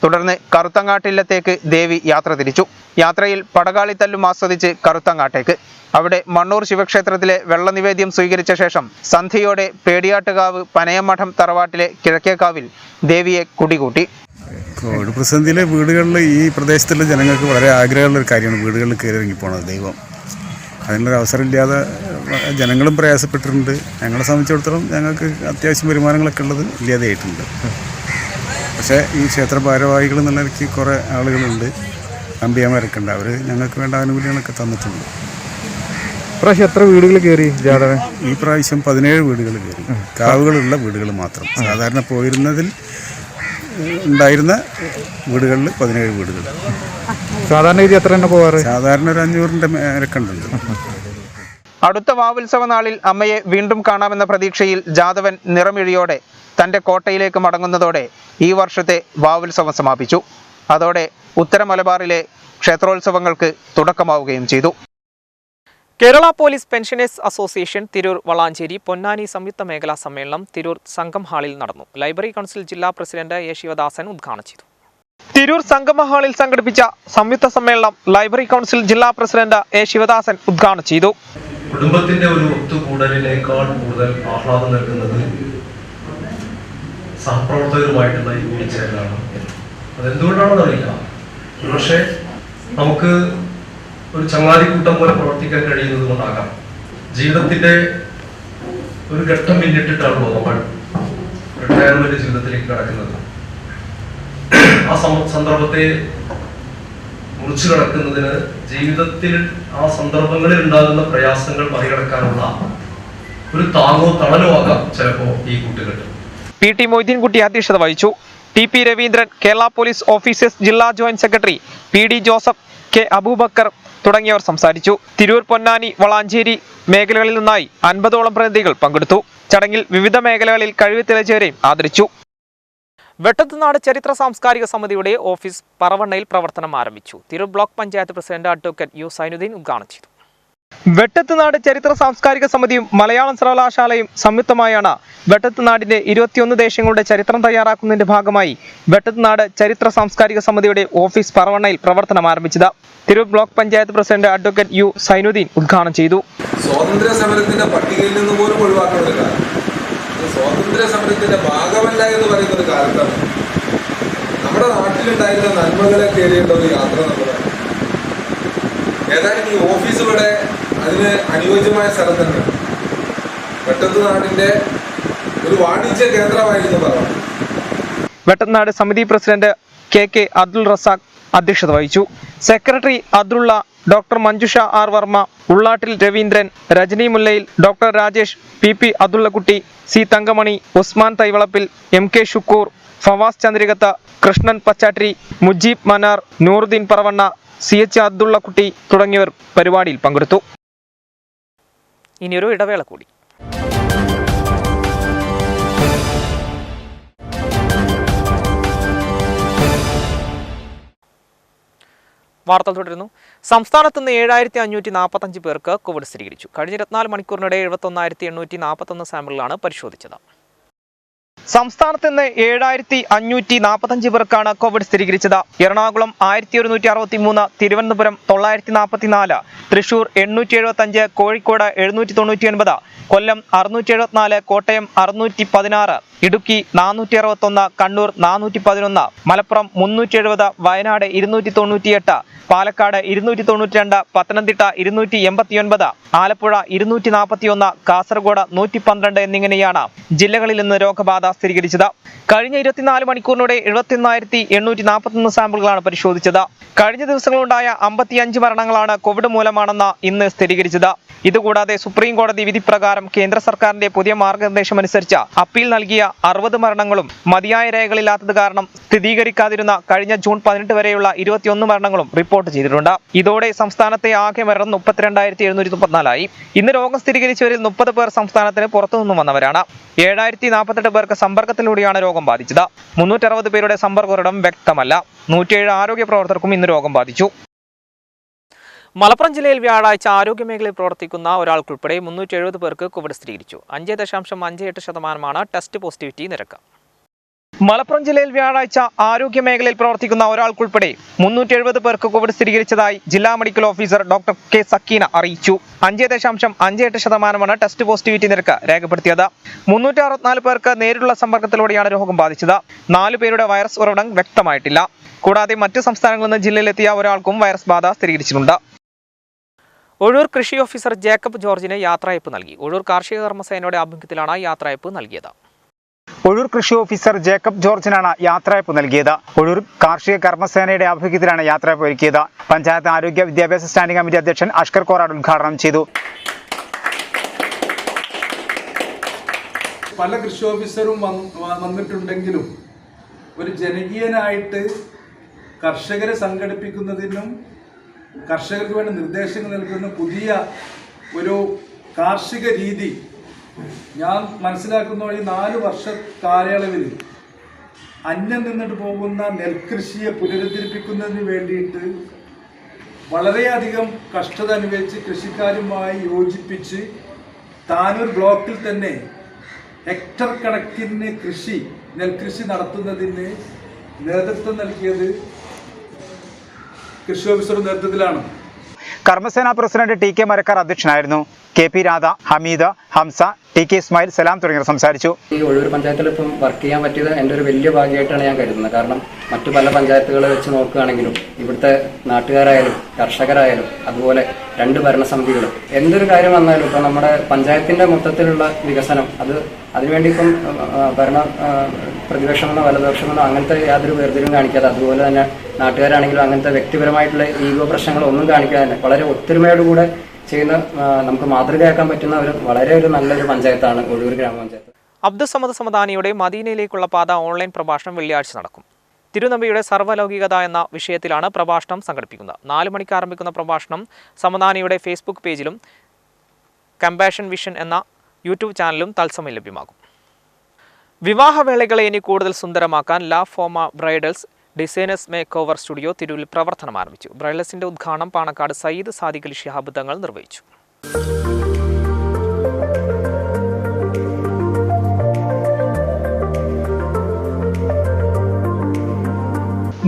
തുടർന്ന് കറുത്തങ്ങാട്ടില്ലത്തേക്ക് ദേവി യാത്ര തിരിച്ചു. യാത്രയിൽ പടകാളിത്തല്ലും ആസ്വദിച്ച് കറുത്തങ്ങാട്ടേക്ക്. അവിടെ മണ്ണൂർ ശിവക്ഷേത്രത്തിലെ വെള്ളനിവേദ്യം സ്വീകരിച്ച ശേഷം സന്ധ്യയോടെ പേടിയാട്ടുകാവ് പനയമഠം തറവാട്ടിലെ കിഴക്കേക്കാവിൽ ദേവിയെ കുടികൂട്ടി. കോവിഡ് പ്രതിസന്ധിയിലെ വീടുകളിൽ ഈ പ്രദേശത്തുള്ള ജനങ്ങൾക്ക് വളരെ ആഗ്രഹമുള്ള ഒരു കാര്യമാണ് വീടുകളിൽ കയറി ഇറങ്ങിപ്പോണത്. ദൈവം അതിനുള്ളൊരു അവസരമില്ലാതെ ജനങ്ങളും പ്രയാസപ്പെട്ടിട്ടുണ്ട്. ഞങ്ങളെ സംബന്ധിച്ചിടത്തോളം ഞങ്ങൾക്ക് അത്യാവശ്യം വരുമാനങ്ങളൊക്കെ ഉള്ളത് ഇല്ലാതെയായിട്ടുണ്ട്. പക്ഷേ ഈ ക്ഷേത്ര ഭാരവാഹികൾ എന്നുള്ള നിലയ്ക്ക് കുറേ ആളുകളുണ്ട്, അമ്പിയന്മാരൊക്കെ ഉണ്ട്. അവർ ഞങ്ങൾക്ക് വേണ്ട ആനുകൂല്യങ്ങളൊക്കെ തന്നിട്ടുണ്ട്. പ്രാവശ്യം എത്ര വീടുകൾ കയറി ജാതവൻ? ഈ പ്രാവശ്യം 17 വീടുകൾ കയറി, കാവുകളുള്ള വീടുകൾ മാത്രം. സാധാരണ പോയിരുന്നതിൽ ഉണ്ടായിരുന്ന വീടുകളിൽ 17 വീടുകൾ. സാധാരണ ഇത് എത്ര തന്നെ പോവാറ്? സാധാരണ ഒരു 500-ന്റെ മേലൊക്കെ ഉണ്ട്. അടുത്ത വാവുത്സവ നാളിൽ അമ്മയെ വീണ്ടും കാണാമെന്ന പ്രതീക്ഷയിൽ ജാതവൻ നിറമിഴിയോടെ തന്റെ കോട്ടയിലേക്ക് മടങ്ങുന്നതോടെ ഈ വർഷത്തെ വാവുത്സവം സമാപിച്ചു. അതോടെ ഉത്തര മലബാറിലെ ക്ഷേത്രോത്സവങ്ങൾക്ക് തുടക്കമാവുകയും ചെയ്തു. Kerala police pensioners association Tirur Valanchery Ponnani സംയുക്ത മേഖലാ സമ്മേളനം തിരൂർ സംഗം ഹാളിൽ നടന്നു. ലൈബ്രറി കൗൺസിൽ ജില്ലാ പ്രസിഡന്റ് എ ശിവദാസൻ ഉദ്ഘാടനം ചെയ്തു. തിരൂർ സംഗമ ഹാളിൽ സംഘടിപ്പിച്ച സംയുക്ത സമ്മേളനം ലൈബ്രറി കൗൺസിൽ ജില്ലാ പ്രസിഡന്റ് എ ശിവദാസൻ ഉദ്ഘാടനം ചെയ്തു. കുടുംബത്തിന്റെ ഒരു ഒത്തുകൂടലിനേക്കാൾ കൂടുതൽ ആഹ്ലാദം നൽകുന്നത് സഹപ്രവർത്തകരുമായിട്ടുള്ള ഈ കൂടിച്ചേരലാണ്. അതെന്തുകൊണ്ടാണെന്ന് അറിയില്ല. പക്ഷേ നമുക്ക് ഒരു ചങ്ങാതിക്കൂട്ടം പോലെ പ്രവർത്തിക്കാൻ കഴിയുന്നത് കൊണ്ടാകാം. ജീവിതത്തിന്റെ ഒരു ഘട്ടം പിന്നിട്ടിട്ടാണല്ലോ നമ്മൾ റിട്ടയർമെന്റ് ജീവിതത്തിലേക്ക് കടക്കുന്നത്. ആ സന്ദർഭത്തെ മുറിച്ചു കടക്കുന്നതിന് ജീവിതത്തിൽ ആ സന്ദർഭങ്ങളിൽ ഉണ്ടാകുന്ന പ്രയാസങ്ങൾ മറികടക്കാനുള്ള ഒരു താങ്ങോ തണലോ ആകാം ചിലപ്പോൾ ഈ കൂട്ടുകെട്ട്. പി.ടി. മൊയ്തീൻകുട്ടി അധ്യക്ഷത വഹിച്ചു. TP. Raveendran, Kerala police officers ജില്ലാ joint secretary PD. Joseph, K. Aboobacker തുടങ്ങിയവർ സംസാരിച്ചു. തിരൂർ, പൊന്നാനി, വളാഞ്ചേരി മേഖലകളിൽ നിന്നായി 50ഓളം പ്രതിനിധികൾ പങ്കെടുത്തു. ചടങ്ങിൽ വിവിധ മേഖലകളിൽ കഴിവ് തെളിയിച്ചവരെയും ആദരിച്ചു. വെട്ടത്തുനാട് ചരിത്ര സാംസ്കാരിക സമിതിയുടെ ഓഫീസ് പറവണ്ണയിൽ പ്രവർത്തനം ആരംഭിച്ചു. Tirur block panchayat president advocate U Zainuddin ഉദ്ഘാടനം ചെയ്തു. വെട്ടത്തുനാട് ചരിത്ര സാംസ്കാരിക സമിതിയും മലയാളം സർവകലാശാലയും സംയുക്തമായാണ് വെട്ടത്തുനാടിന്റെ 21 ദേശങ്ങളുടെ ചരിത്രം തയ്യാറാക്കുന്നതിന്റെ ഭാഗമായി വെട്ടത്തുനാട് ചരിത്ര സാംസ്കാരിക സമിതിയുടെ ഓഫീസ് പറവണ്ണയിൽ പ്രവർത്തനം ആരംഭിച്ചത്. Tirur block panchayat president advocate U Zainuddin ഉദ്ഘാടനം ചെയ്തു. സ്വാതന്ത്ര്യ സമരത്തിന്റെ പട്ടികയിൽ നിന്ന് പോലും ഒഴിവാക്കേണ്ടതില്ല. സ്വാതന്ത്ര്യ സമരത്തിന്റെ ഭാഗമല്ല എന്ന് പറയുന്ന ഒരു കാലത്താണ് നമ്മുടെ നാട്ടിലുണ്ടായിരുന്ന നന്മകളെ തേടിയുള്ള ഒരു യാത്ര നമ്മൾ. ഏതായാലും ഈ ഓഫീസ് ഇവിടെ അതിന് അനുയോജ്യമായ സ്ഥലം തന്നെ. വെട്ടത്തുനാടിന്റെ ഒരു വാണിജ്യ കേന്ദ്രമായിരുന്നു പറയാം. വെട്ടത്തുനാട് സമിതി പ്രസിഡന്റ് കെ അബ്ദുൾ റസാഖ് അധ്യക്ഷത വഹിച്ചു. Secretary Abdulla, doctor Manjusha R Varma, Ullattil Raveendran, Rajani Mullayil, doctor Rajesh, P. Abdullakutty, C. Thankamani, Usman Thaivalappil, MK Shukoor, Fawas Chandrikath, Krishnan Pachattiri, Mujeeb Manar, Nooruddeen Paravanna, CH Abdullakutty തുടങ്ങിയവർ പരിപാടിയിൽ പങ്കെടുത്തു. ഇനിയൊരു ഇടവേള കൂടി. വാർത്തകൾ തുടരുന്നു. സംസ്ഥാനത്ത് നിന്ന് 7545 പേർക്ക് കോവിഡ് സ്ഥിരീകരിച്ചു. കഴിഞ്ഞ 24 മണിക്കൂറിനിടെ 71,841 സാമ്പിളുകളാണ് പരിശോധിച്ചത്. സംസ്ഥാനത്ത് ഇന്ന് 7545 പേർക്കാണ് കോവിഡ് സ്ഥിരീകരിച്ചത്. എറണാകുളം 1163, തിരുവനന്തപുരം 944, തൃശൂർ 875, കോഴിക്കോട് 799, കൊല്ലം 674, കോട്ടയം 616, ഇടുക്കി 461, കണ്ണൂർ 411, മലപ്പുറം 370, വയനാട് 298, പാലക്കാട് 292, പത്തനംതിട്ട 289, ആലപ്പുഴ 241, കാസർഗോഡ് 112 എന്നിങ്ങനെയാണ് ജില്ലകളിൽ നിന്ന് രോഗബാധ സ്ഥിരീകരിച്ചത്. കഴിഞ്ഞ 24 മണിക്കൂറിനിടെ 71,841 സാമ്പിളുകളാണ് പരിശോധിച്ചത്. കഴിഞ്ഞ ദിവസങ്ങളുണ്ടായ 55 മരണങ്ങളാണ് കോവിഡ് മൂലമാണെന്ന് ഇന്ന് സ്ഥിരീകരിച്ചത്. ഇതുകൂടാതെ സുപ്രീം കോടതി വിധി പ്രകാരം കേന്ദ്ര സർക്കാരിന്റെ പുതിയ മാർഗനിർദ്ദേശമനുസരിച്ച് അപ്പീൽ നൽകിയ 60 മരണങ്ങളും മതിയായ രേഖകളില്ലാത്തത് കാരണം സ്ഥിരീകരിക്കാതിരുന്ന കഴിഞ്ഞ ജൂൺ 18 വരെയുള്ള 21 മരണങ്ങളും റിപ്പോർട്ട് ചെയ്തിട്ടുണ്ട്. ഇതോടെ സംസ്ഥാനത്തെ ആകെ മരണം 32,734 ഇന്ന് രോഗം സ്ഥിരീകരിച്ചവരിൽ 30 പേർ സംസ്ഥാനത്തിന് പുറത്തുനിന്നും വന്നവരാണ്. 7,048 പേർക്ക് സമ്പർക്കത്തിലൂടെയാണ് രോഗം ബാധിച്ചത്. 360 പേരുടെ സമ്പർക്കോറടം വ്യക്തമല്ല. 107 ആരോഗ്യ പ്രവർത്തകർക്കും ഇന്ന് രോഗം ബാധിച്ചു. മലപ്പുറം ജില്ലയിൽ വ്യാഴാഴ്ച ആരോഗ്യമേഖലയിൽ പ്രവർത്തിക്കുന്ന ഒരാൾക്കുൾപ്പെടെ 370 പേർക്ക് കോവിഡ് സ്ഥിരീകരിച്ചു. 5.58% ടെസ്റ്റ് പോസിറ്റിവിറ്റി നിരക്ക്. മലപ്പുറം ജില്ലയിൽ വ്യാഴാഴ്ച ആരോഗ്യമേഖലയിൽ പ്രവർത്തിക്കുന്ന ഒരാൾക്കുൾപ്പെടെ 370 പേർക്ക് കോവിഡ് സ്ഥിരീകരിച്ചതായി ജില്ലാ medical officer doctor K Sakeena അറിയിച്ചു. 5.58% ടെസ്റ്റ് പോസിറ്റിവിറ്റി നിരക്ക് രേഖപ്പെടുത്തിയത്. 364 പേർക്ക് നേരിട്ടുള്ള സമ്പർക്കത്തിലൂടെയാണ് രോഗം ബാധിച്ചത്. 4 പേരുടെ വൈറസ് ഉറവിടം വ്യക്തമായിട്ടില്ല. കൂടാതെ മറ്റ് സംസ്ഥാനങ്ങളിൽ നിന്ന് ജില്ലയിലെത്തിയ ഒരാൾക്കും വൈറസ് ബാധ സ്ഥിരീകരിച്ചിട്ടുണ്ട്. ഒഴൂർ കൃഷി ഓഫീസർ ജേക്കബ് ജോർജിന് യാത്രയയപ്പ് നൽകി. ഒഴൂർ കാർഷിക കർമ്മസേനയുടെ ആഭിമുഖ്യത്തിലാണ് യാത്രയയപ്പ് നൽകിയത്. ഒഴൂർ കൃഷി ഓഫീസർ ജേക്കബ് ജോർജിനാണ് യാത്രയയപ്പ് നൽകിയത്. ഒഴൂർ കാർഷിക കർമ്മസേനയുടെ ആഭിമുഖ്യത്തിലാണ് യാത്രയയപ്പ് ഒരുക്കിയത്. പഞ്ചായത്ത് ആരോഗ്യ വിദ്യാഭ്യാസ സ്റ്റാൻഡിംഗ് കമ്മിറ്റി അധ്യക്ഷൻ അഷ്കർ കോറാട് ഉദ്ഘാടനം ചെയ്തു. പല കൃഷി ഓഫീസറും വന്നിട്ടുണ്ടെങ്കിലും ഒരു ജനകീയനായിട്ട് കർഷകരെ സംഘടിപ്പിക്കുന്നതിനും കർഷകർക്ക് വേണ്ട നിർദ്ദേശങ്ങൾ നൽകുന്ന പുതിയ ഒരു കാർഷിക രീതി ഞാൻ മനസ്സിലാക്കുന്ന ഈ 4 വർഷ കാലയളവിൽ അന്യം നിന്നിട്ട് പോകുന്ന നെൽകൃഷിയെ പുനരുദ്ധരിപ്പിക്കുന്നതിന് വേണ്ടിയിട്ട് വളരെയധികം കഷ്ടത അനുഭവിച്ച് കൃഷിക്കാരുമായി യോജിപ്പിച്ച് താനൂർ ബ്ലോക്കിൽ തന്നെ ഹെക്ടർ കണക്കിന് നെൽകൃഷി നടത്തുന്നതിന് നേതൃത്വം നൽകിയത് കൃഷി ഓഫീസറുടെ നേതൃത്വത്തിലാണ്. Karmasena president T K Marakkar അധ്യക്ഷനായിരുന്നു. K P Radha, Hameeda, Hamza, T K Ismail, Salam തുടങ്ങിയവർ സംസാരിച്ചു. ഈ ഒഴൂർ പഞ്ചായത്തിൽ ഇപ്പം വർക്ക് ചെയ്യാൻ പറ്റിയത് എൻ്റെ ഒരു വലിയ ഭാഗ്യമായിട്ടാണ് ഞാൻ കരുതുന്നത്. കാരണം മറ്റു പല പഞ്ചായത്തുകളെ വെച്ച് നോക്കുകയാണെങ്കിലും ഇവിടുത്തെ നാട്ടുകാരായാലും കർഷകരായാലും അതുപോലെ 2 ഭരണസമിതികളും എന്തൊരു കാര്യം വന്നാലും ഇപ്പം നമ്മുടെ പഞ്ചായത്തിൻ്റെ മൊത്തത്തിലുള്ള വികസനം അതിനുവേണ്ടി ഇപ്പം പ്രതിപക്ഷമെന്നോ വലതുപക്ഷമെന്നോ അങ്ങനത്തെ യാതൊരു വേർതിരിവും കാണിക്കാതെ, അതുപോലെ തന്നെ നാട്ടുകാരാണെങ്കിലും അങ്ങനത്തെ വ്യക്തിപരമായിട്ടുള്ള ഈഗോ പ്രശ്നങ്ങളോ ഒന്നും കാണിക്കാതെ തന്നെ വളരെ ഒത്തൊരുമയോടുകൂടെ ചെയ്യുന്ന നമുക്ക് മാതൃകയാക്കാൻ പറ്റുന്ന വളരെ നല്ലൊരു പഞ്ചായത്താണ് ഒഴൂർ ഗ്രാമപഞ്ചായത്ത്. അബ്ദുസമദ് സമദാനിയുടെ മദീനയിലേക്കുള്ള പാത ഓൺലൈൻ പ്രഭാഷണം വെള്ളിയാഴ്ച നടക്കും. തിരുനബിയുടെ സർവ്വലൗകികത എന്ന വിഷയത്തിലാണ് പ്രഭാഷണം സംഘടിപ്പിക്കുന്നത്. 4 മണിക്ക് ആരംഭിക്കുന്ന പ്രഭാഷണം സമദാനിയുടെ ഫേസ്ബുക്ക് പേജിലും കമ്പാഷൻ വിഷൻ എന്ന യൂട്യൂബ് ചാനലിലും തത്സമയം ലഭ്യമാകും. വിവാഹവേളകളെ ഇനി കൂടുതൽ സുന്ദരമാക്കാൻ La Foma bridals designers make over studio തിരൂരിൽ പ്രവർത്തനം ആരംഭിച്ചു. ബ്രൈഡൽസിന്റെ ഉദ്ഘാടനം പാണക്കാട് സയ്യിദ് സാദിഖ് അലി ശിഹാബ് തങ്ങൾ നിർവഹിച്ചു.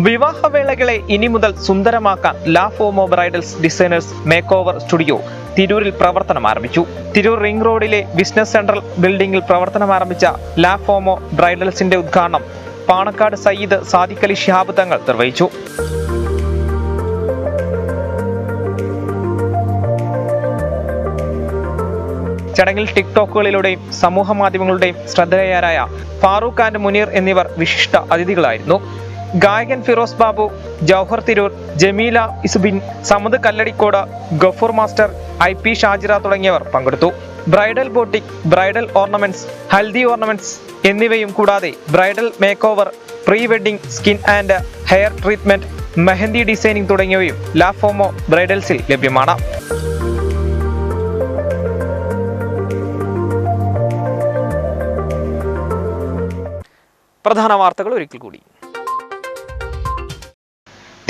വിവാഹവേളകളെ ഇനി മുതൽ സുന്ദരമാക്കാൻ La Fomo bridals designers make over studio തിരൂരിൽ പ്രവർത്തനം ആരംഭിച്ചു. തിരൂർ റിംഗ് റോഡിലെ ബിസിനസ് സെൻട്രൽ ബിൽഡിംഗിൽ പ്രവർത്തനം ആരംഭിച്ച ലാ ഫോമോ ബ്രൈഡൽസിന്റെ ഉദ്ഘാടനം പാണക്കാട് സയ്യിദ് സാദിഖ് അലി ശിഹാബ് തങ്ങൾ നിർവഹിച്ചു. ചടങ്ങിൽ ടിക്ടോക്കുകളിലൂടെയും സമൂഹ മാധ്യമങ്ങളുടെയും ശ്രദ്ധേയരായ ഫാറൂഖ് ആൻഡ് മുനീർ എന്നിവർ വിശിഷ്ട അതിഥികളായിരുന്നു. ഗായകൻ ഫിറോസ് ബാബു, ജൗഹർ തിരൂർ, ജമീല ഇസുബിൻ, സമദ് കല്ലടിക്കോട്, ഗഫൂർ മാസ്റ്റർ, IP ഷാജിറ തുടങ്ങിയവർ പങ്കെടുത്തു. Bridal boutique, bridal ornaments, haldi ornaments എന്നിവയും കൂടാതെ bridal make over, pre wedding, skin and hair treatment, mehndi designing തുടങ്ങിയവയും ലാ ഫോമോ ബ്രൈഡൽസിൽ ലഭ്യമാണ്. പ്രധാന വാർത്തകൾ ഒരിക്കൽ കൂടി.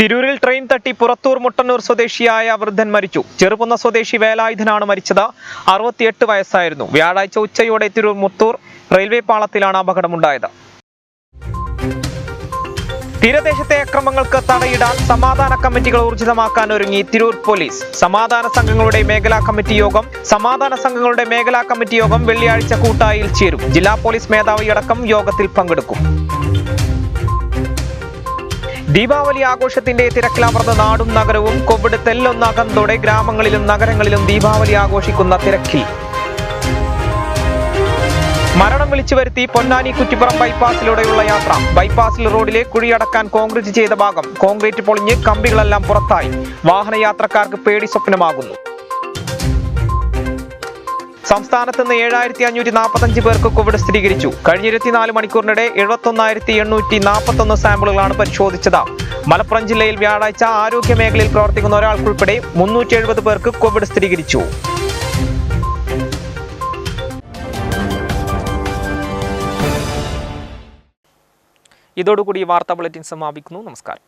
തിരൂരിൽ ട്രെയിൻ തട്ടി പുറത്തൂർ മുട്ടന്നൂർ സ്വദേശിയായ വൃദ്ധൻ മരിച്ചു. ചെറുകുന്ന സ്വദേശി വേലായുധനാണ് മരിച്ചത്. 68 വയസ്സായിരുന്നു. വ്യാഴാഴ്ച ഉച്ചയോടെ തിരൂർ മുത്തൂർ റെയിൽവേ പാളത്തിലാണ് അപകടമുണ്ടായത്. തീരദേശത്തെ അക്രമങ്ങൾക്ക് തടയിടാൻ സമാധാന കമ്മിറ്റികൾ ഊർജിതമാക്കാൻ ഒരുങ്ങി തിരൂർ പോലീസ്. സമാധാന സംഘങ്ങളുടെ മേഖലാ കമ്മിറ്റി യോഗം വെള്ളിയാഴ്ച കൂട്ടായിൽ ചേരും. ജില്ലാ പോലീസ് മേധാവി അടക്കം യോഗത്തിൽ പങ്കെടുക്കും. ദീപാവലി ആഘോഷത്തിന്റെ തിരക്കിലമർന്ന നാടും നഗരവും. കോവിഡ് തെല്ലൊന്നാകുന്നതോടെ ഗ്രാമങ്ങളിലും നഗരങ്ങളിലും ദീപാവലി ആഘോഷിക്കുന്ന തിരക്കിൽ. മരണം വിളിച്ചു വരുത്തി പൊന്നാനി കുറ്റിപ്പുറം ബൈപ്പാസിലൂടെയുള്ള യാത്ര. ബൈപ്പാസിൽ റോഡിലെ കുഴിയടക്കാൻ കോൺക്രീറ്റ് ചെയ്ത ഭാഗം കോൺക്രീറ്റ് പൊളിഞ്ഞ് കമ്പികളെല്ലാം പുറത്തായി. വാഹനയാത്രക്കാർക്ക് പേടി സ്വപ്നമാകുന്നു. സംസ്ഥാനത്ത് നിന്ന് 7545 പേർക്ക് കോവിഡ് സ്ഥിരീകരിച്ചു. കഴിഞ്ഞ 24 മണിക്കൂറിനിടെ 71,841 സാമ്പിളുകളാണ് പരിശോധിച്ചത്. മലപ്പുറം ജില്ലയിൽ വ്യാഴാഴ്ച ആരോഗ്യ മേഖലയിൽ പ്രവർത്തിക്കുന്ന ഒരാൾക്കുൾപ്പെടെ 370 പേർക്ക് കോവിഡ് സ്ഥിരീകരിച്ചു. ഇതോടുകൂടി വാർത്താ ബുള്ളറ്റിൻ സമാപിക്കുന്നു. നമസ്കാരം.